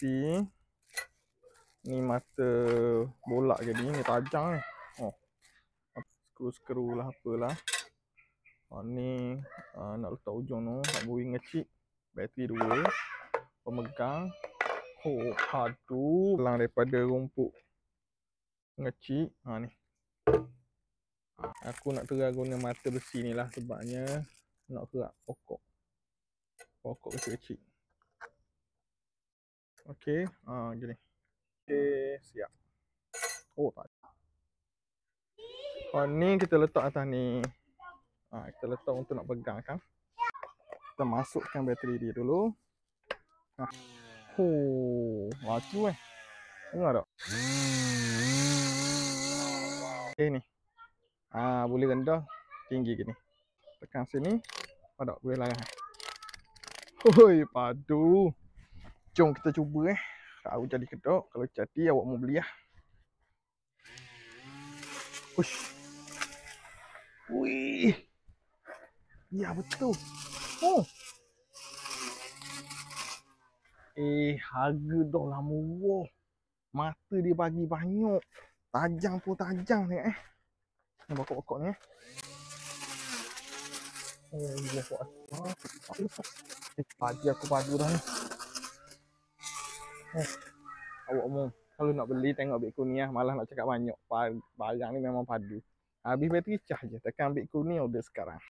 besi. Ni mata bola ke ni tajam ni. Oh. Skru-skru lah apalah. Ni nak letak ujung tu, nak bui ngecik. Bateri 2, pemegang. Oh, padu lang daripada rumput ngecik. Ni. Aku nak terang guna mata besi ni lah sebabnya nak kerak pokok. Pokok kecil-kecil. Okey, gini. Okey, siap. Oh, tak ada. Ni kita letak atas ni. Kita letak untuk nak pegang kan. Kita masukkan bateri dia dulu. Laju dengar tak? Okey ni. Boleh rendah, tinggi gini. Tekan sini, ada boleh larang. Hoi, padu. Jom kita cuba Tahu jadi ke tak? Kalau jadi awak mau beli lah. Uish. Wih. Ya betul. Oh. Harga dah lah murah. Mata dia bagi banyak. Tajam pun tajam tengok Ni pokok-pokok ni pagi aku padu dah ni. Awak mau kalau nak beli tengok Bik Kuni malah nak cakap banyak. Barang ni memang padu. Habis bateri cah je. Tekan Bik Kuni order sekarang.